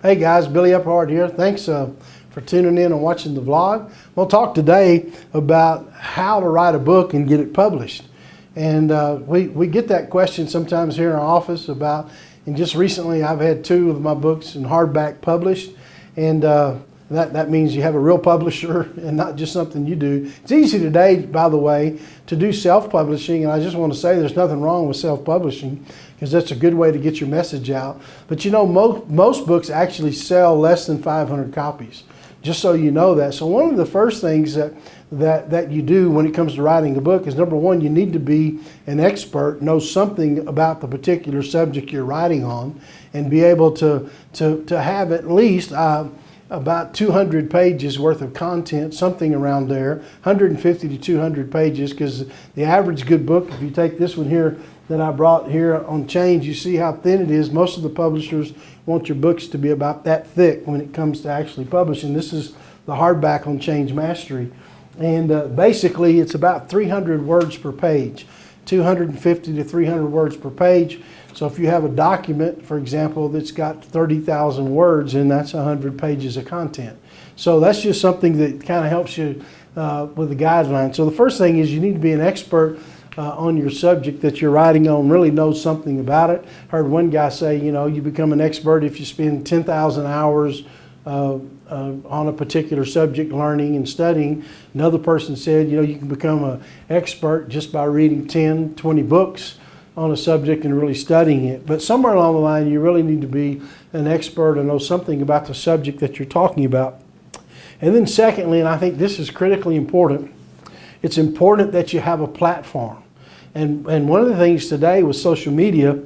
Hey guys, Billy Epperhart here. Thanks for tuning in and watching the vlog. We'll talk today about how to write a book and get it published. And we get that question sometimes here in our office about, and just recently I've had 2 of my books in hardback published. And that means you have a real publisher and not just something you do. It's easy today, by the way, to do self-publishing, and I just want to say there's nothing wrong with self-publishing because that's a good way to get your message out. But you know, most books actually sell less than 500 copies, just so you know that. So one of the first things that you do when it comes to writing a book is, number one, you need to be an expert, know something about the particular subject you're writing on, and be able to have at least about 200 pages worth of content, something around there, 150 to 200 pages, because the average good book, if you take this one here that I brought here on Change, you see how thin it is. Most of the publishers want your books to be about that thick when it comes to actually publishing. This is the hardback on Change Mastery. And basically it's about 300 words per page, 250 to 300 words per page. So if you have a document, for example, that's got 30,000 words, and that's 100 pages of content. So that's just something that kind of helps you with the guidelines. So the first thing is you need to be an expert on your subject that you're writing on, really know something about it. Heard one guy say, you know, you become an expert if you spend 10,000 hours on a particular subject, learning and studying. Another person said, you know, you can become an expert just by reading 10, 20 books on a subject and really studying it. But somewhere along the line, you really need to be an expert and know something about the subject that you're talking about. And then secondly, and I think this is critically important, it's important that you have a platform. And one of the things today with social media,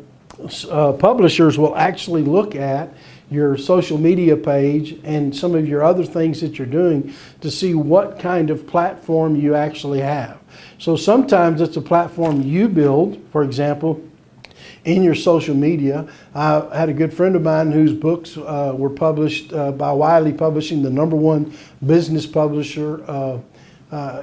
publishers will actually look at your social media page and some of your other things that you're doing to see what kind of platform you actually have. So sometimes it's a platform you build, for example, in your social media. I had a good friend of mine whose books were published by Wiley Publishing, the -- business publisher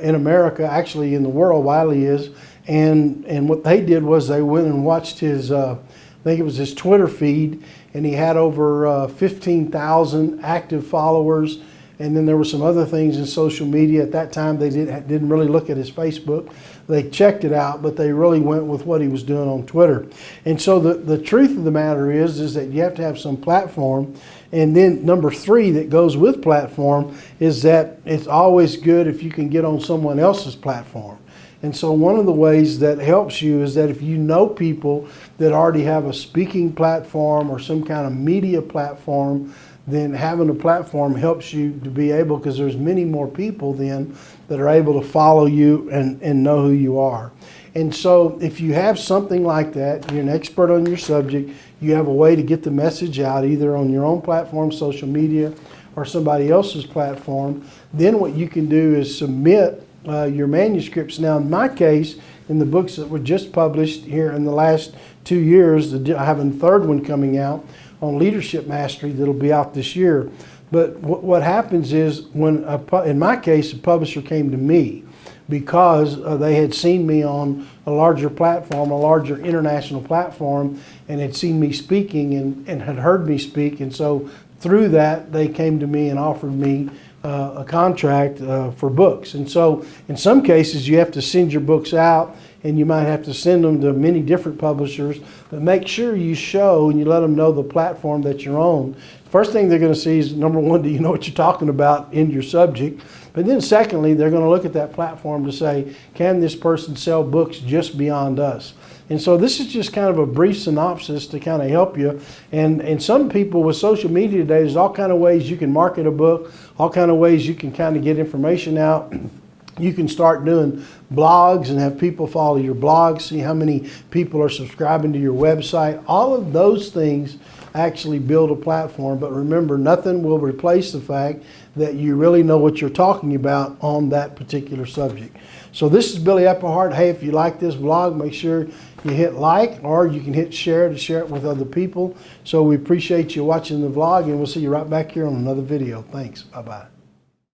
in America, actually in the world, Wiley is. And what they did was they went and watched his, I think it was his Twitter feed, and he had over 15,000 active followers. And then there were some other things in social media. At that time, they didn't really look at his Facebook. They checked it out, but they really went with what he was doing on Twitter. And so the truth of the matter is that you have to have some platform. And then number 3 that goes with platform is that it's always good if you can get on someone else's platform. And so one of the ways that helps you is that if you know people that already have a speaking platform or some kind of media platform, then having a platform helps you to be able, because there's many more people then that are able to follow you and know who you are. And so if you have something like that, you're an expert on your subject, you have a way to get the message out either on your own platform, social media, or somebody else's platform, then what you can do is submit your manuscripts. Now in my case, in the books that were just published here in the last 2 years, I have a 3rd one coming out on leadership mastery that'll be out this year. But what happens is, when in my case, a publisher came to me because they had seen me on a larger platform, a larger international platform, and had seen me speaking and had heard me speak. And so through that, they came to me and offered me a contract for books. And so in some cases you have to send your books out, and you might have to send them to many different publishers, but make sure you show and you let them know the platform that you're on. First thing they're going to see is, number 1, do you know what you're talking about in your subject? But then secondly, they're going to look at that platform to say, can this person sell books just beyond us? And so this is just kind of a brief synopsis to kind of help you. And some people with social media today, there's all kind of ways you can market a book, all kind of ways you can kind of get information out. You can start doing blogs and have people follow your blog, see how many people are subscribing to your website. All of those things actually build a platform. But remember, nothing will replace the fact that you really know what you're talking about on that particular subject. So this is Billy Epperhart. Hey, if you like this vlog, make sure you hit like, or you can hit share to share it with other people. So we appreciate you watching the vlog, and we'll see you right back here on another video. Thanks. Bye-bye.